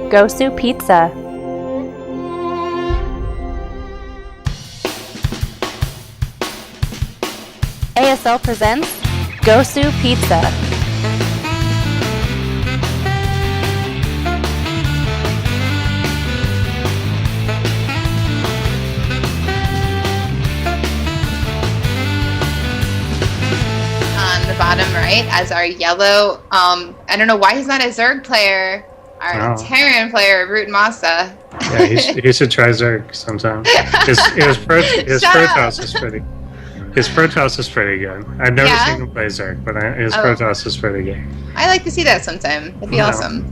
GosuPizza. ASL presents GosuPizza. On the bottom right as our yellow, I don't know why he's not a Zerg player, our Terran player, Root Masa. Yeah, he should try Zerg sometime. His Protoss is pretty. His Protoss is pretty good. I've never seen him play Zerg, but his Protoss is pretty good. I like to see that sometime. That'd be awesome.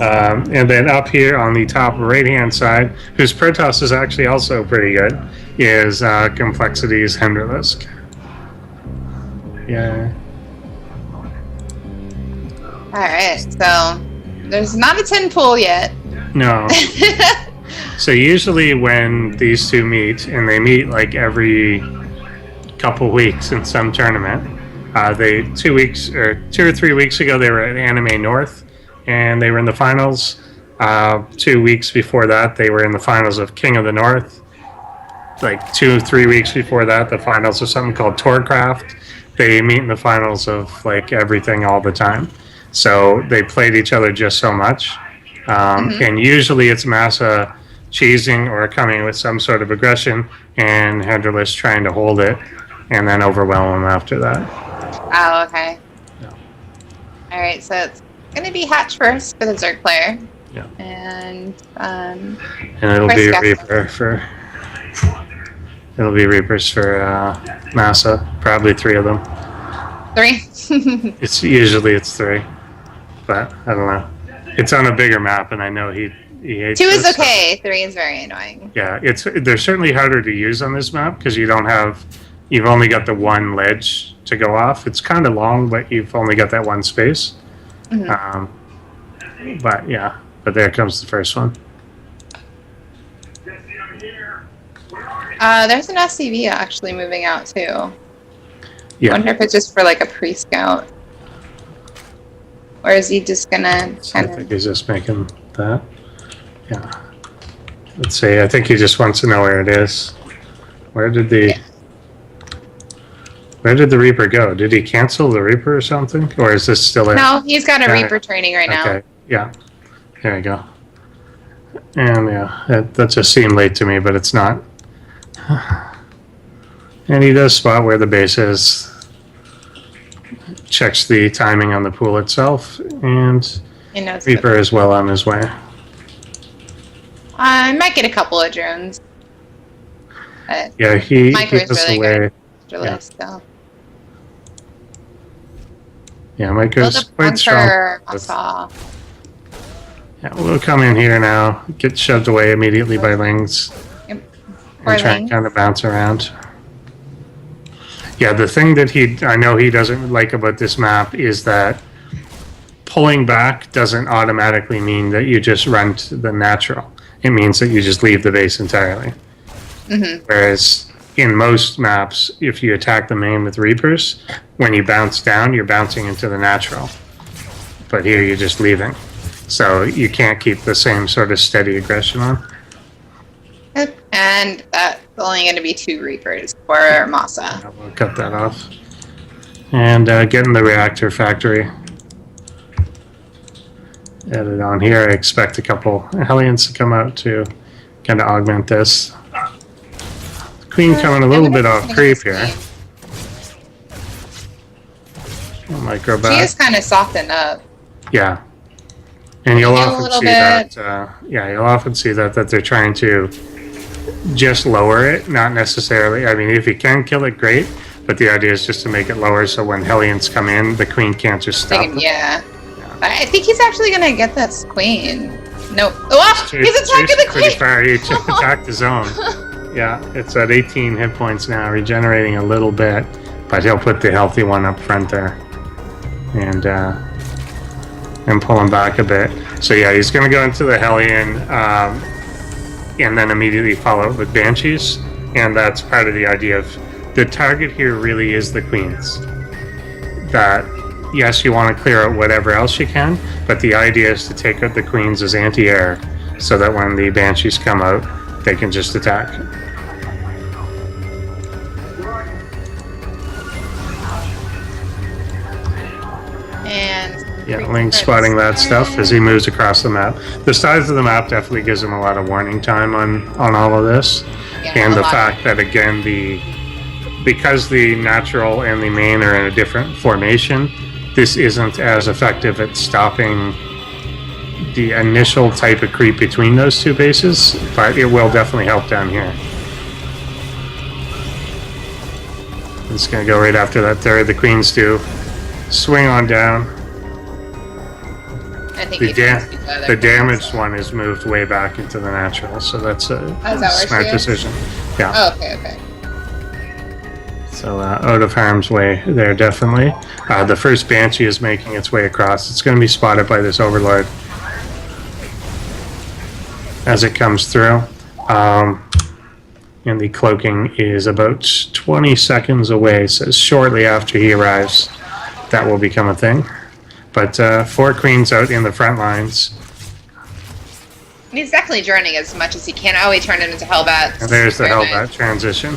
And then up here on the top right-hand side, whose Protoss is actually also pretty good, is Complexity's hendralisk. Yeah. Alright, so there's not a 10 pool yet. No. So usually when these two meet, and they meet like every couple weeks in some tournament, 2 or 3 weeks ago they were at Anime North, and they were in the finals. 2 weeks before that they were in the finals of King of the North. Like 2 or 3 weeks before that, the finals of something called Tourcraft. They meet in the finals of like everything all the time. So they played each other just so much. And usually it's Masa cheesing or coming with some sort of aggression, and Hendralisk trying to hold it and then overwhelm him after that. Oh, okay. Yeah. Alright, so it's going to be Hatch first for the Zerg player. Yeah. And it'll be Reaper for... It'll be Reapers for Masa. Probably 3 of them. 3? It's 3, but I don't know. It's on a bigger map, and I know he hates 2 is this, okay. 3 is very annoying. Yeah, they're certainly harder to use on this map because you've only got the one ledge to go off. It's kind of long, but you've only got that one space. But there comes the first one. There's an SCV actually moving out too. Yeah. I wonder if it's just for like a pre-scout. Or is he just gonna I think he's just making that. Yeah. Let's see, I think he just wants to know where it is. Where did the Reaper go? Did he cancel the Reaper or something? Or is this still it? No, he's got a Reaper training right now. Okay, yeah. There you go. And that just seemed late to me, but it's not. And he does spot where the base is, checks the timing on the pool itself, and Reaper is well on his way. I might get a couple of drones. Yeah, he Micro's gets really away. Good. Yeah, Micro's quite strong. Yeah, we'll come in here now, get shoved away immediately by Lings. And try and kind of bounce around. Yeah, the thing that I know he doesn't like about this map is that pulling back doesn't automatically mean that you just run to the natural. It means that you just leave the base entirely. Whereas in most maps, if you attack the main with Reapers, when you bounce down, you're bouncing into the natural. But here you're just leaving. So you can't keep the same sort of steady aggression on. And that's only going to be 2 Reapers for Masa. Yeah, we'll cut that off. And get in the reactor factory. Added on here. I expect a couple Hellions to come out to kind of augment this. Queen coming a little bit off creep here. Micro back. She is kind of softened up. Yeah. And you'll often see that. You'll often see that they're trying to just lower it, not necessarily. I mean, if you can kill it, great. But the idea is just to make it lower, so when Hellions come in, the Queen can't just stop them. Yeah. I think he's actually gonna get this Queen. Nope. Oh, he's attacking the Queen. Pretty far. He attacked the zone. Yeah, it's at 18 hit points now, regenerating a little bit, but he'll put the healthy one up front there, and pull him back a bit. So yeah, he's gonna go into the Hellion. And then immediately follow it with Banshees, and that's part of the idea of the target here really is the Queens. That yes, you want to clear out whatever else you can, but the idea is to take out the queens as anti-air, so that when the banshees come out, they can just attack. And yeah, Link's spotting that stuff as he moves across the map. The size of the map definitely gives him a lot of warning time on all of this, and the fact that again because the natural and the main are in a different formation, this isn't as effective at stopping the initial type of creep between those two bases, but it will definitely help down here. It's going to go right after that third. The queens do swing on down. I think the damaged one is moved way back into the natural, so that's a smart decision. Yeah. Oh, okay. So out of harm's way there, definitely. The first Banshee is making its way across. It's going to be spotted by this Overlord as it comes through. And the cloaking is about 20 seconds away, so shortly after he arrives, that will become a thing. But 4 queens out in the front lines. He's definitely joining as much as he can. Oh, he turned it into Hellbat. And there's the Hellbat transition.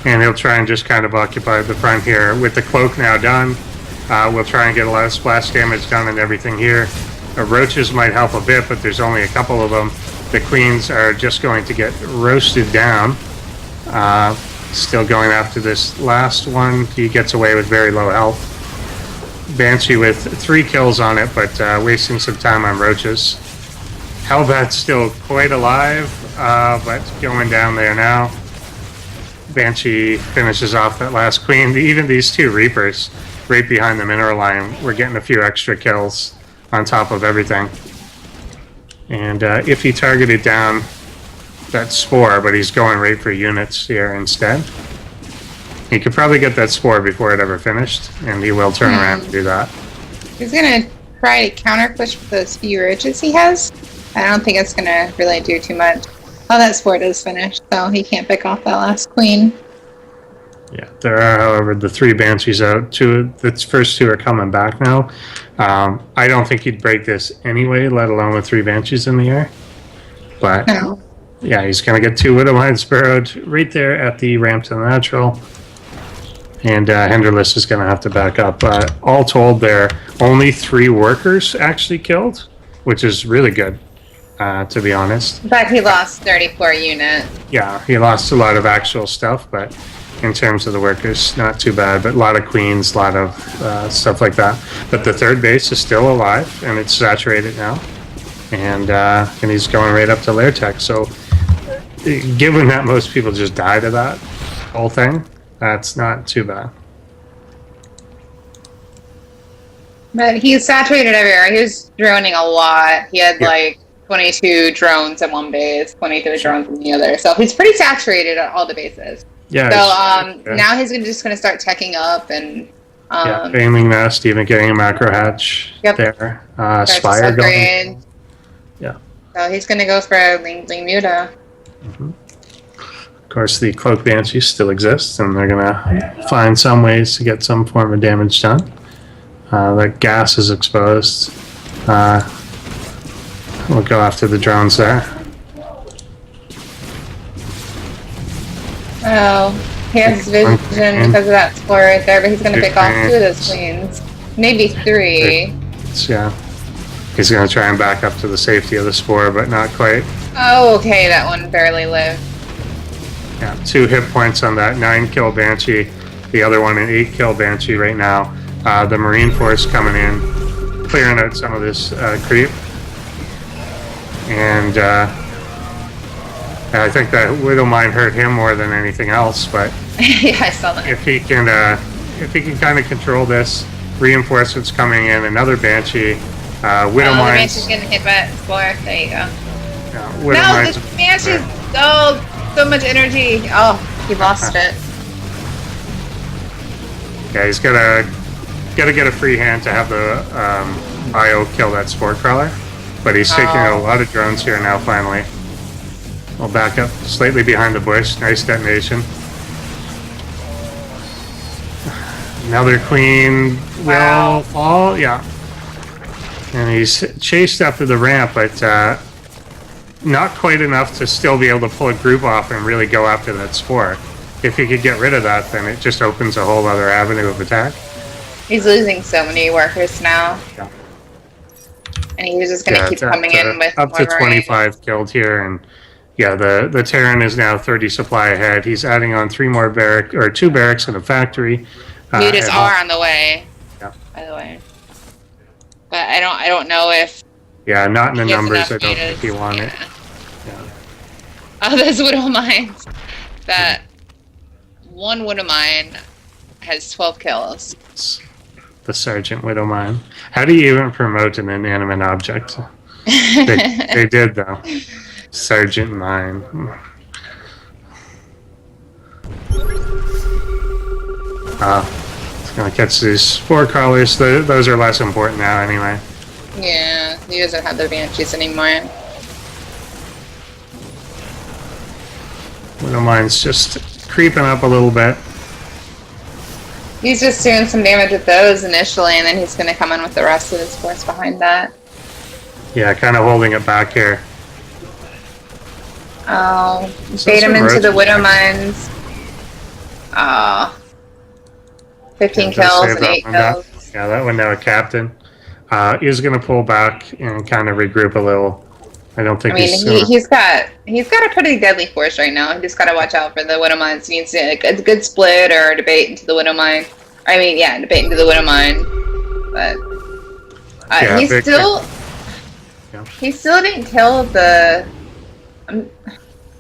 And he'll try and just kind of occupy the front here. With the cloak now done, we'll try and get a lot of splash damage done and everything here. Roaches might help a bit, but there's only a couple of them. The queens are just going to get roasted down. Still going after this last one. He gets away with very low health. Banshee with 3 kills on it, but wasting some time on roaches. Hellbat's still quite alive, but going down there now. Banshee finishes off that last queen. Even these 2 Reapers right behind the mineral line, we're getting a few extra kills on top of everything. And if he targeted down that spore, but he's going right for units here instead, he could probably get that spore before it ever finished, and he will turn around and do that. He's gonna try to counter push with those few roaches he has. I don't think it's gonna really do too much. Oh, that spore does finish, so he can't pick off that last queen. Yeah, there are, however, the 3 Banshees out. The first 2 are coming back now. I don't think he'd break this anyway, let alone with 3 Banshees in the air. But no. Yeah, he's going to get 2 Widowmines Sparrowed right there at the ramp to the natural. And hendralisk is going to have to back up. All told, there are only 3 workers actually killed, which is really good, to be honest. But he lost 34 units. Yeah, he lost a lot of actual stuff, but in terms of the workers, not too bad. But a lot of queens, a lot of stuff like that. But the third base is still alive, and it's saturated now. And he's going right up to lair tech. So given that most people just die to that whole thing, that's not too bad. But he's saturated everywhere. He was droning a lot. He had like 22 drones in one base, 23 drones in the other. So he's pretty saturated at all the bases. Yeah. So now he's just going to start teching up and aiming nest, even getting a macro hatch there. Spire going. Yeah. So he's going to go for a Ling Muta. Mm-hmm. Of course, the Cloak Banshees still exists, and they're going to find some ways to get some form of damage done. The gas is exposed. We'll go after the drones there. Oh, he has vision because of that spore right there, but he's going to pick off 2 of those queens. Maybe 3. Yeah. He's going to try and back up to the safety of the spore, but not quite. Oh, okay, that one barely lived. Yeah, 2 hit points on that 9-kill Banshee. The other one an 8-kill Banshee right now. The Marine Force coming in, clearing out some of this creep. And I think that Widowmine hurt him more than anything else, but yeah, I saw that. If he can kind of control this, reinforcements coming in, another Banshee, Widowmine. Oh, the Banshee's getting hit by that spore. There you go. Yeah, no, the Banshee's so much energy. Oh, he lost it. Yeah, he's gotta get a free hand to have the bio kill that spore crawler, but he's taking out a lot of drones here now. Finally, we'll back up slightly behind the bush. Nice detonation. Another queen Wow. will fall. Yeah. And he's chased after the ramp, but not quite enough to still be able to pull a group off and really go after that spore. If he could get rid of that, then it just opens a whole other avenue of attack. He's losing so many workers now. Yeah. And he's just going to keep coming in with up to more 25 killed here, and yeah, the Terran is now 30 supply ahead. He's adding on 2 barracks and a factory. Mutas are on the way. Yeah. By the way, but I don't know if. Yeah, not in the he has numbers. enough I don't mutas. think he won it. Yeah. Yeah. Oh, those widow mines. That one widow mine has 12 kills. It's the Sergeant Widow Mine. How do you even promote an inanimate object? They did though. Sergeant Mine. It's gonna catch these spore crawlers. Those are less important now anyway. Yeah, he doesn't have the banshees anymore. Widow Mine's just creeping up a little bit. He's just doing some damage with those initially, and then he's going to come in with the rest of his force behind that. Yeah, kind of holding it back here. Oh, So bait him some into the roads widow back. mines. Oh. 15 Yeah, just kills save and that 8 one down. kills. Yeah, that one now a captain. Is going to pull back and kind of regroup a little. I don't think I mean, he's he's got a pretty deadly force right now. He just got to watch out for the widow mines. He needs to a good split or a debate into the widow mine. I mean, yeah, debate into the widow mine. But Yeah, he big still Yeah. he still didn't kill the.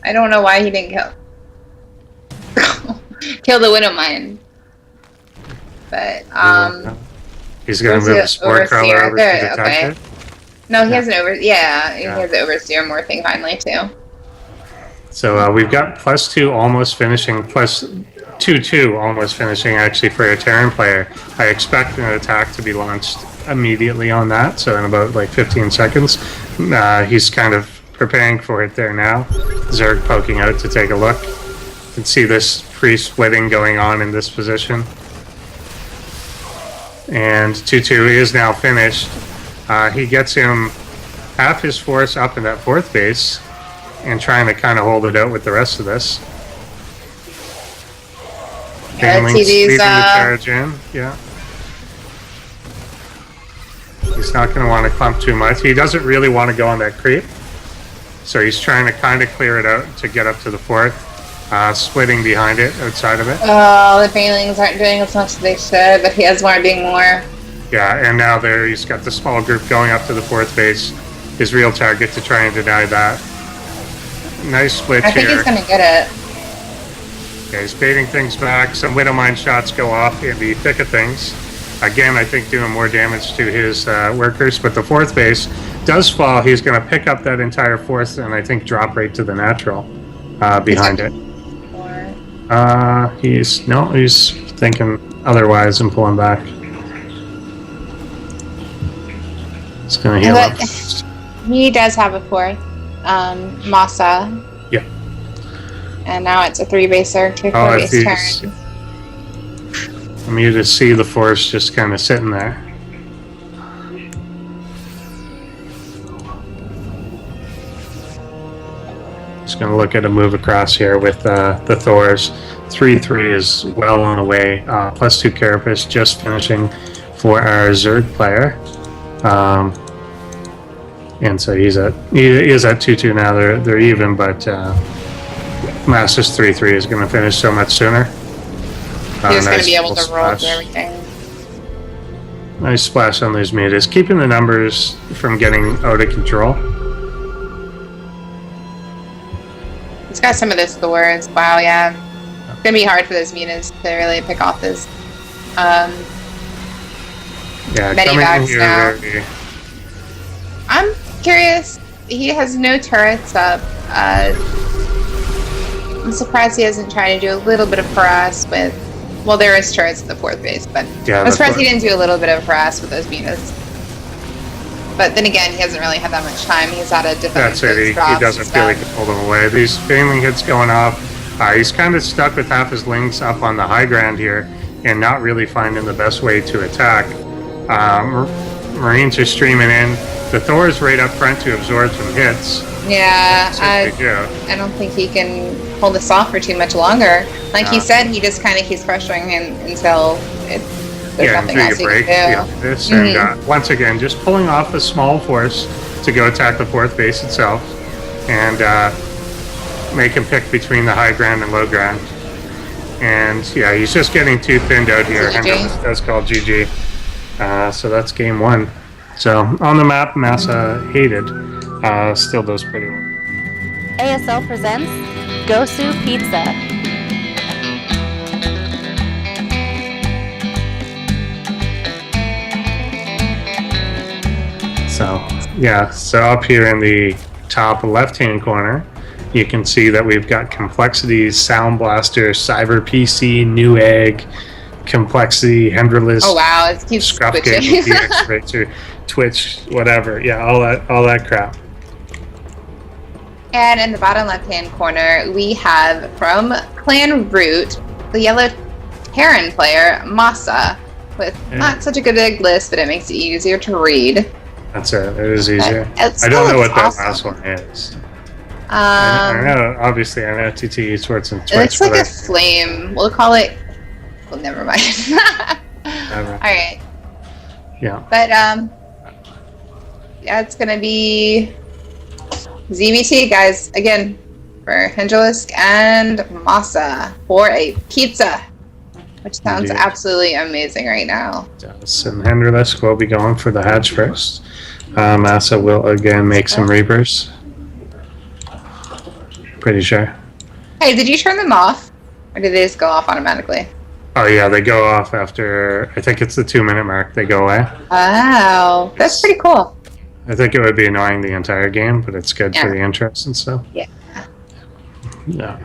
I don't know why he didn't kill the widow mine. But he's going to move the spore crawler over to detect okay. it. No, he has an he Yeah. has the overseer morphing finally too. So we've got +2 almost finishing, +2/2 almost finishing actually for a Terran player. I expect an attack to be launched immediately on that, so in about like 15 seconds. He's kind of preparing for it there now. Zerg poking out to take a look. You can see this pre-splitting going on in this position. And 2/2 is now finished. He gets him half his force up in that 4th base and trying to kind of hold it out with the rest of this. Baneling's TV's, leading the charge in. Yeah. He's not going to want to clump too much. He doesn't really want to go on that creep. So he's trying to kind of clear it out to get up to the 4th. Splitting behind it, outside of it. Oh, the Banelings aren't doing as much as they should, but he has more being more. Yeah, and now he's got the small group going up to the 4th base. His real target to try and deny that. Nice split I think here. he's gonna get it. Yeah, he's baiting things back. Some widow mine shots go off in the thick of things. Again, I think doing more damage to his workers, but the 4th base does fall. He's going to pick up that entire 4th and I think drop right to the natural behind it. He's thinking otherwise and pulling back. It's going to heal up. He does have a 4th. Masa. Yeah. And now it's a 3-baser, 2 4-base turn. I'm here to see the force just kind of sitting there. Just going to look at a move across here with the Thors. 3/3 is well on the way. +2 Carapace just finishing for our Zerg player. And so he is at 2/2 now. They're even, but Masters 3/3 is going to finish so much sooner. He's going to be able to roll through everything. Nice splash on those mutas, keeping the numbers from getting out of control. He's got some of those Thors. Wow, yeah. It's going to be hard for those mutas to really pick off this. Medivacs now. I'm curious. He has no turrets up. I'm surprised he hasn't tried to do a little bit of harass with. Well, there is turrets at the 4th base, but Yeah, I'm surprised he didn't do a little bit of harass with those mutas. But then again, he hasn't really had that much time. He's had a different. That's it. He doesn't feel he can pull them away. These Baneling hits going off. He's kind of stuck with half his lings up on the high ground here. and not really finding the best way to attack. Marines are streaming in. The Thor's right up front to absorb some hits. Yeah, I I don't think he can hold this off for too much longer. Like he said, he just kind of keeps pressuring him until there's nothing else he can do. This and once again, just pulling off a small force to go attack the 4th base itself, and make him pick between the high ground and low ground. And yeah, he's just getting too thinned out here. That's called GG. So that's game 1. So on the map, Masa hated. Still does pretty well. ASL presents GosuPizza. So yeah, so up here in the top left-hand corner, you can see that we've got Complexities, Sound Blaster, Cyber PC, Newegg, Complexity, hendralisk. Oh wow, it keeps Scruff switching. Game, DX Twitch, whatever. Yeah, all that crap. And in the bottom left-hand corner, we have from Clan Root, the yellow Terran player, Masa, with not such a good big list, but it makes it easier to read. That's it. It is easier. I don't know what that last one is. I know, obviously, I know TT, Swords, and Twitch. It looks like a flame. We'll call it... Well, never mind. Alright. Yeah. But, yeah, it's gonna be ZBT, guys, again, for hendralisk and Masa for a pizza, which sounds absolutely amazing right now. Yes, and hendralisk will be going for the hatch first. Masa will again make some reapers. Pretty sure. Hey, did you turn them off? Or did they just go off automatically? Oh yeah, they go off after, I think it's the 2-minute mark, they go away. Wow, that's pretty cool. I think it would be annoying the entire game, but it's good for the interest and stuff. Yeah. Yeah.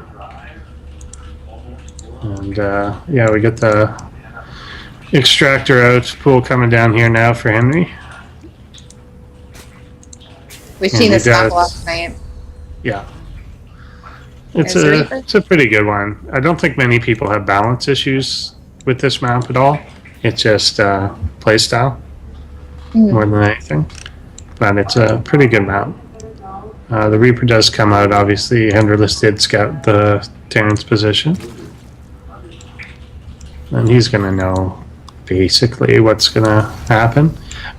And yeah, we get the extractor out pool coming down here now for Henry. We've seen this map last night. Yeah. It's a pretty good one. I don't think many people have balance issues with this map at all. It's just playstyle more than anything. But it's a pretty good map. The Reaper does come out, obviously. hendralisk did scout the Terran's position. And he's going to know basically what's going to happen.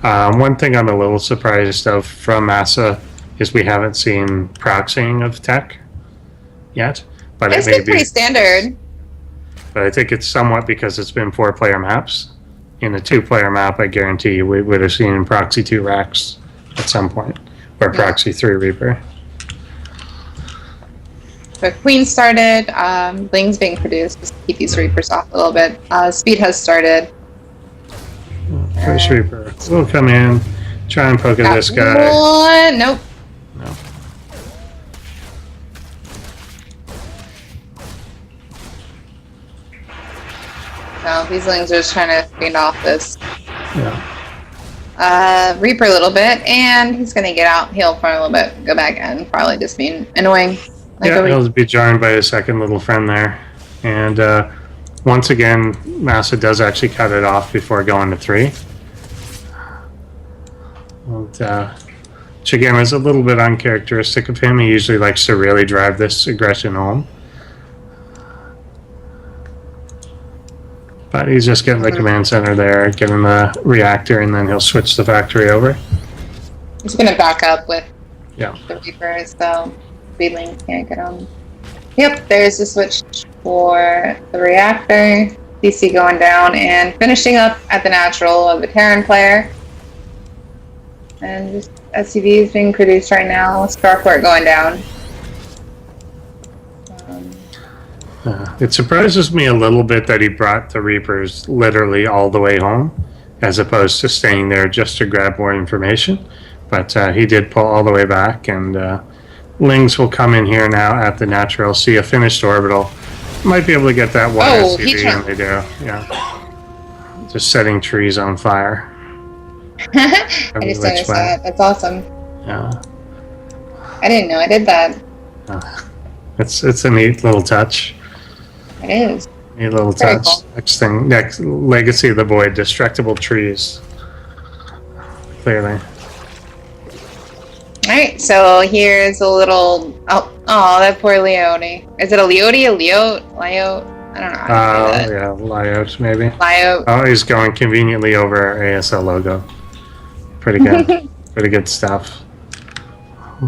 One thing I'm a little surprised of from Masa is we haven't seen proxying of tech yet. But It's been pretty standard. But I think it's somewhat because it's been 4-player maps. In a 2-player map, I guarantee you we would have seen Proxy 2 Racks at some point, or Proxy 3 Reaper. So Queen started, Ling's being produced, just to keep these Reapers off a little bit. Speed has started. First Reaper will come in, try and poke at this guy. One. Nope. No. No, these Lings are just trying to feed off this Yeah. Reaper a little bit, and he's gonna get out, heal for a little bit, go back in, probably just being annoying. Yeah, he'll be joined by his second little friend there. And once again, Masa does actually cut it off before going to 3. And, which again is a little bit uncharacteristic of him. He usually likes to really drive this aggression home. But he's just getting the command center there, getting the reactor, and then he'll switch the factory over. He's gonna back up with Yeah. the Reapers, so Speedling can't get on. Yep, there's the switch for the reactor. DC going down and finishing up at the natural of the Terran player. And just SCVs being produced right now. Starport going down. It surprises me a little bit that he brought the Reapers literally all the way home, as opposed to staying there just to grab more information. But he did pull all the way back, and Lings will come in here now at the natural, see a finished orbital. Might be able to get that one SCV, and they do. Yeah. Just setting trees on fire. I just noticed that. That's awesome. Yeah. I didn't know I did that. It's a neat little touch. It is. A little Very touch. cool. Next Legacy of the Void, destructible trees. Clearly. Alright, so here's a little... Oh, that poor Leote. Is it a Leote? A Leote? I don't know how to say that. Yeah, layout maybe. Lyote. Oh, he's going conveniently over our ASL logo. Pretty good. Pretty good stuff.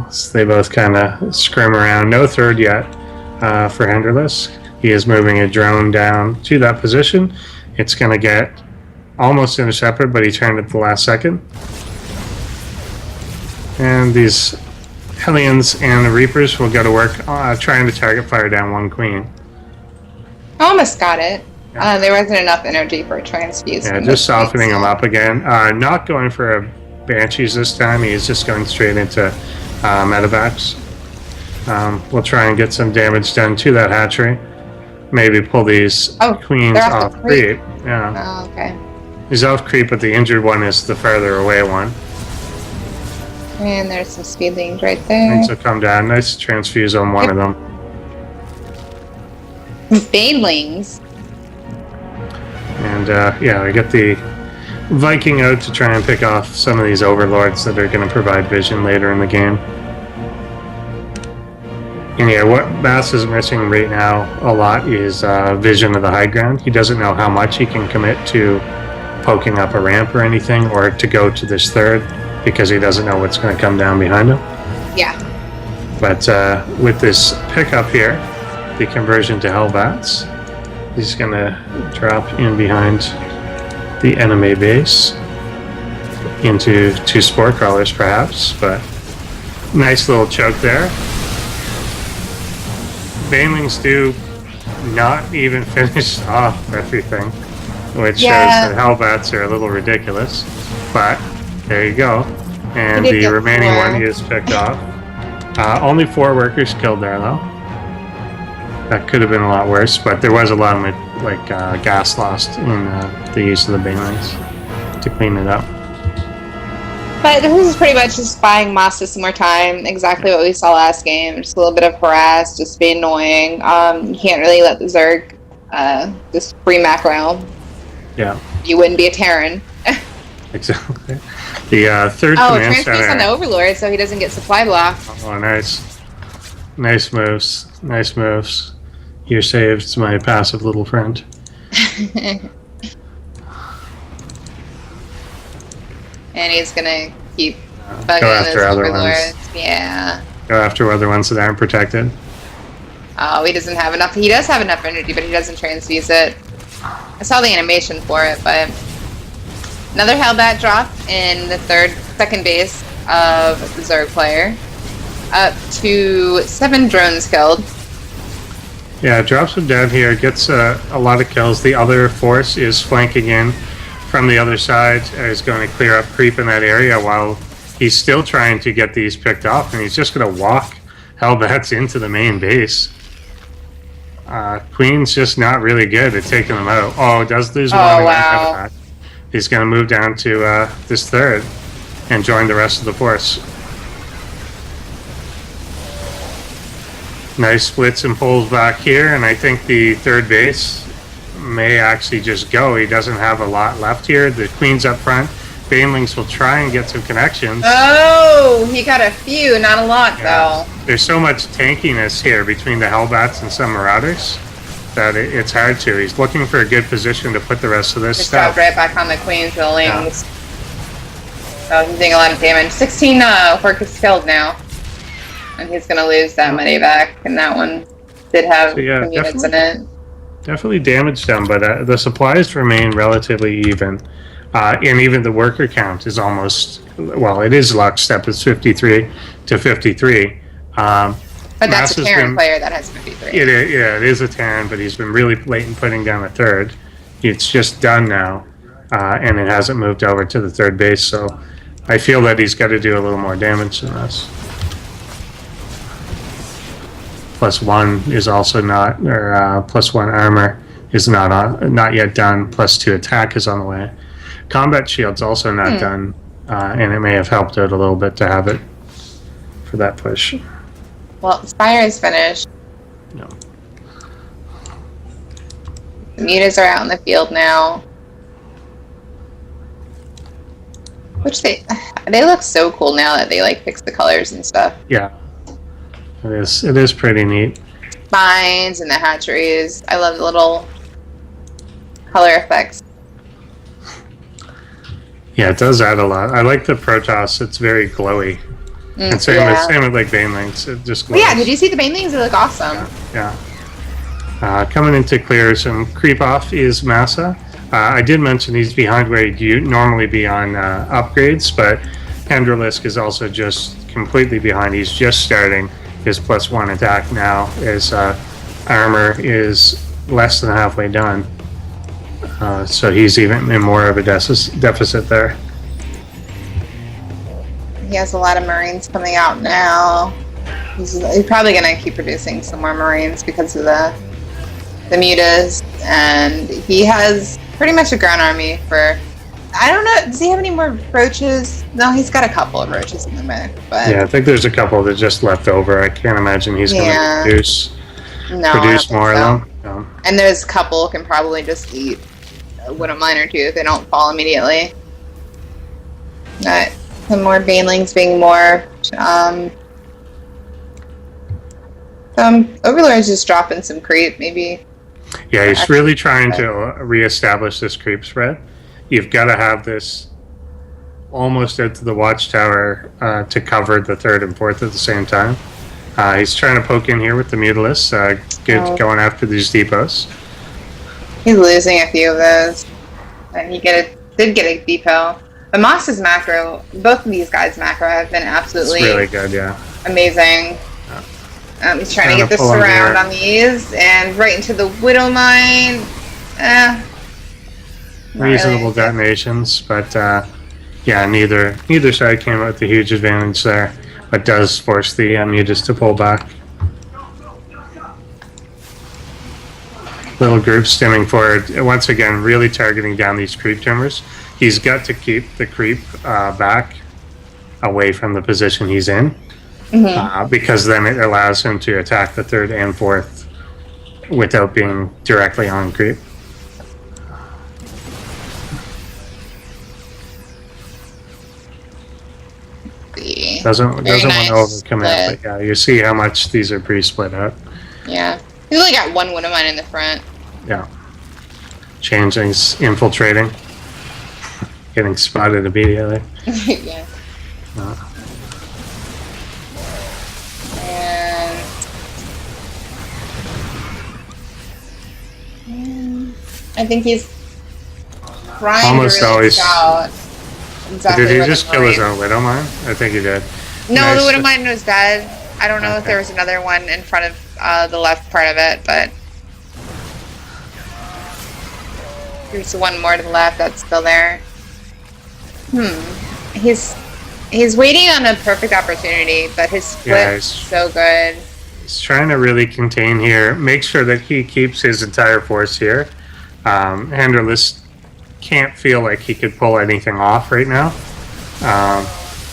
So they both kind of scrim around. No third yet for hendralisk. He is moving a drone down to that position. It's going to get almost intercepted, but he turned at the last second. And these Hellions and the Reapers will go to work trying to target fire down one queen. Almost got it. Yeah. There wasn't enough energy for a transfuse. Yeah, just softening him up again. Not going for a Banshees this time. He's just going straight into medevacs. We'll try and get some damage done to that hatchery. Maybe pull these queens off creep. Yeah. Oh, okay. He's off creep, but the injured one is the farther away one. And there's some speedlings right there. Things will come down. Nice transfuse on one of them. Banelings. And yeah, we get the Viking out to try and pick off some of these overlords that are going to provide vision later in the game. And yeah, what Bass is missing right now a lot is vision of the high ground. He doesn't know how much he can commit to poking up a ramp or anything, or to go to this third, because he doesn't know what's going to come down behind him. Yeah. But with this pickup here, the conversion to Hellbats, he's going to drop in behind the enemy base into 2 spore crawlers perhaps, but nice little choke there. Banelings do not even finish off everything, which shows that Hellbats are a little ridiculous, but there you go. And the remaining one is picked off. Only 4 workers killed there though. That could have been a lot worse, but there was a lot of gas lost in the use of the banelings to clean it up. But this is pretty much just buying Masa some more time. Exactly what we saw last game. Just a little bit of harass, just be annoying. You can't really let the Zerg just free macro. Yeah. You wouldn't be a Terran. Exactly. The third command center. Transfuse on the Overlord so he doesn't get supply block. Oh, nice. Nice moves. Nice moves. You saved my passive little friend. And he's gonna keep Go bugging after those other Overlords. ones. Yeah. Go after other ones that aren't protected. Oh, he doesn't have enough. He does have enough energy, but he doesn't transfuse it. I saw the animation for it, but another Hellbat drop in the second base of the Zerg player. Up to 7 drones killed. Yeah, drops him down here, gets a lot of kills. The other force is flanking in from the other side, is going to clear up creep in that area while he's still trying to get these picked off, and he's just going to walk Hellbats into the main base. Queen's just not really good at taking them out. Oh, does lose one. Wow. He's going to move down to this third and join the rest of the force. Nice splits and pulls back here, and I think the third base may actually just go. He doesn't have a lot left here. The Queen's up front. Banelings will try and get some connections. Oh, he got a few, not a lot though. There's so much tankiness here between the Hellbats and some Marauders that it's hard to. He's looking for a good position to put the rest of this Just stuff. got right back on the Queen's buildings. So he's doing a lot of damage. 16 workers killed now. And he's going to lose that money back, and that one did have some units in it. Definitely damage done, but the supplies remain relatively even. And even the worker count is almost, well, it is lockstep. It's 53 to 53. But that's a Terran player that has 53. It is a Terran, but he's been really blatant putting down a third. It's just done now, and it hasn't moved over to the third base, so I feel that he's got to do a little more damage than this. +1 is also not, or +1 armor is not yet done. +2 attack is on the way. Combat shield's also not done, and it may have helped out a little bit to have it for that push. Well, Spire is finished. No. The mutas are out in the field now. Which they look so cool now that they like fix the colors and stuff. Yeah. It is pretty neat. Mines and the hatcheries. I love the little color effects. Yeah, it does add a lot. I like the Protoss. It's very glowy. And same with like banelings. It just glows. Yeah, did you see the banelings? They look awesome. Yeah. Coming into clear, some creep off is Masa. I did mention he's behind where he'd normally be on upgrades, but hendralisk is also just completely behind. He's just starting his +1 attack now. His armor is less than halfway done. So he's even in more of a deficit there. He has a lot of Marines coming out now. He's probably going to keep producing some more Marines because of the mutas. And he has pretty much a ground army for... I don't know, does he have any more roaches? No, he's got a couple of roaches in the mix. But yeah, I think there's a couple that just left over. I can't imagine he's going to produce more of them. No. And there's a couple can probably just eat a widow mine or two if they don't fall immediately. Some more banelings being more. Overlord's just dropping some creep, maybe. Yeah, he's really trying to reestablish this creep spread. You've got to have this almost out to the watchtower to cover the 3rd and 4th at the same time. He's trying to poke in here with the Mutalists, going after these depots. He's losing a few of those. And he did get a depot. But Moss's macro, both of these guys' macro have been absolutely really good, yeah. Amazing. He's trying to get the surround on these and right into the widow mine. Reasonable detonations, but yeah, neither side came out with a huge advantage there, but does force the mutas to pull back. Little group stemming forward, once again, really targeting down these creep timbers. He's got to keep the creep back away from the position he's in, because then it allows him to attack the 3rd and 4th without being directly on creep. Doesn't want to overcommit, but yeah, you see how much these are pre-split up. Yeah, he's only got one widow mine in the front. Yeah, changelings infiltrating, getting spotted immediately. Yeah. And I think he's trying almost to really always. Out exactly did he just kill his own widow mine? I think he did. No, nice. The widow mine was dead. I don't know if there was another one in front of the left part of it, but there's one more to the left that's still there. He's waiting on a perfect opportunity, but his split is so good. He's trying to really contain here, make sure that he keeps his entire force here. Hendralisk can't feel like he could pull anything off right now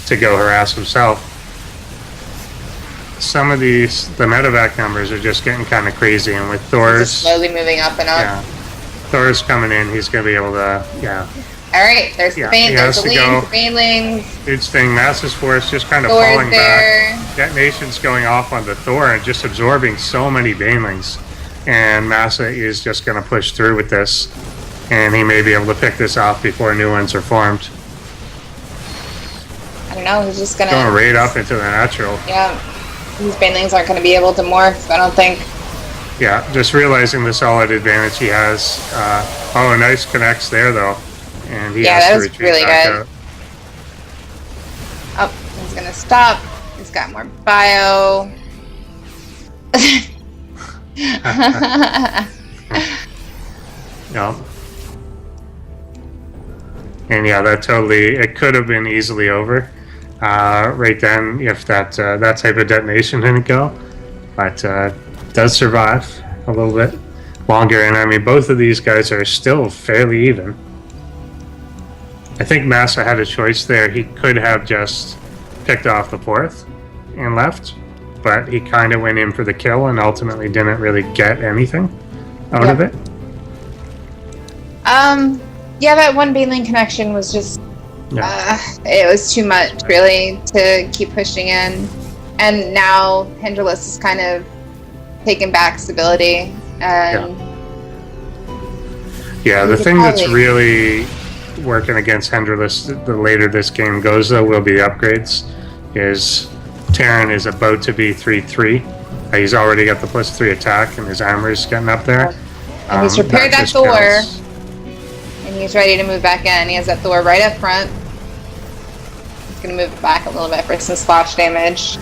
to go harass himself. Some of the medevac numbers are just getting kind of crazy, and with Thor's slowly moving up and up. Yeah, Thor's coming in. He's going to be able to, All right, there's the banelings. Huge thing. Mass's force just kind of falling back. Detonation's going off on the Thor and just absorbing so many banelings. And Masa is just going to push through with this. And he may be able to pick this off before new ones are formed. I don't know, he's just going to right up into the natural. Yeah, these banelings aren't going to be able to morph, I don't think. Yeah, just realizing the solid advantage he has. Oh, nice connects there, though. And he has that to was retreat really back good. out. Oh, he's going to stop. He's got more bio. Yeah. And yeah, that totally, it could have been easily over right then if that type of detonation didn't go. But does survive a little bit longer. And I mean, both of these guys are still fairly even. I think Masa had a choice there. He could have just picked off the 4th and left, but he kind of went in for the kill and ultimately didn't really get anything out of it. Yeah, that one Baneling connection was just, it was too much, really, to keep pushing in. And now hendralisk is kind of taking back stability. And yeah, the thing that's really working against hendralisk the later this game goes, though, will be the upgrades. Is Terran is about to be 3-3. He's already got the +3 attack, and his armor is getting up there. And he's repaired that Thor, and he's ready to move back in. He has that Thor right up front. He's going to move it back a little bit for some splash damage.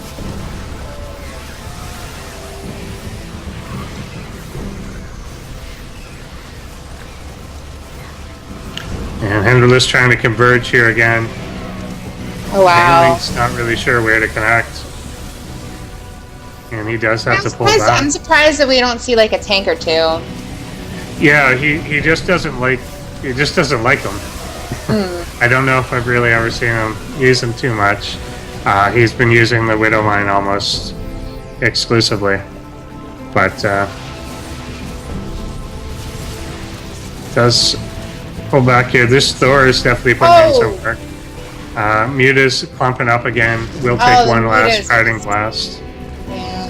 And hendralisk trying to converge here again. Oh, wow. Baneling's not really sure where to connect. And he does have to pull back. I'm surprised that we don't see like a tank or two. Yeah, he just doesn't like them. I don't know if I've really ever seen him use them too much. He's been using the Widow Mine almost exclusively, but does pull back here. This Thor is definitely putting in some work. Muta's clumping up again. We'll take one last parting blast. Yeah.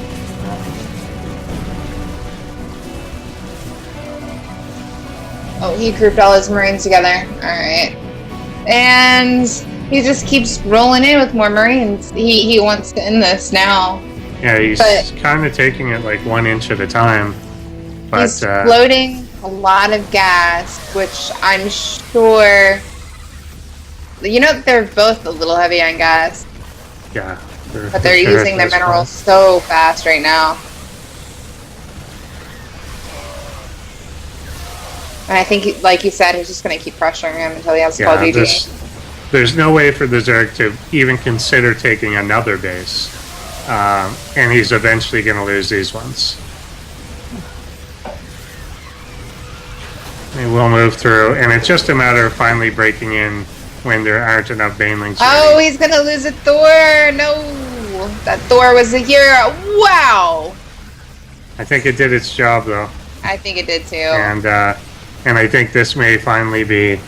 Oh, he grouped all his Marines together. Alright. And he just keeps rolling in with more Marines. He wants to end this now. Yeah, he's kind of taking it like 1 inch at a time. But he's floating a lot of gas, which I'm sure... You know, they're both a little heavy on gas. Yeah. But they're using their minerals so fast right now. And I think, like you said, he's just going to keep pressuring him until he has full GG. There's no way for the Zerg to even consider taking another base. And he's eventually going to lose these ones. They will move through, and it's just a matter of finally breaking in when there aren't enough Banelings. Oh, he's going to lose a Thor! No! That Thor was a hero! Wow! I think it did its job, though. I think it did, too. And I think this may finally be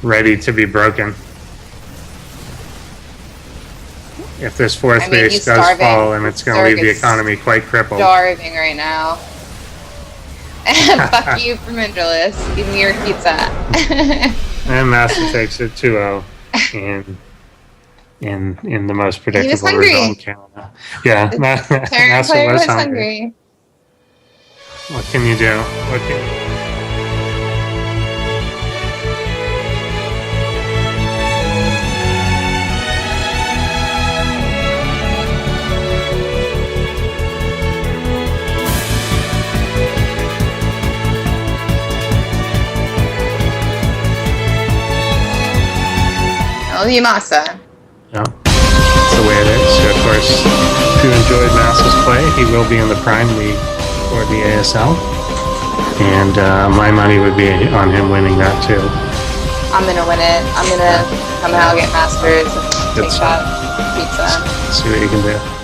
ready to be broken. If this fourth base does fall, and it's going to leave the economy quite crippled. Starving right now. Fuck you from hendralisk. Give me your pizza. And Masa takes it 2-0 in the most predictable result in Canada. Yeah, Masa was hungry. What can you do? What can you... Masa. Yeah, that's the way it is. So of course, if you enjoyed Masa's play, he will be in the Prime League for the ASL. And my money would be on him winning that too. I'm going to win it. I'm going to somehow get Masters and take that pizza. See what you can do.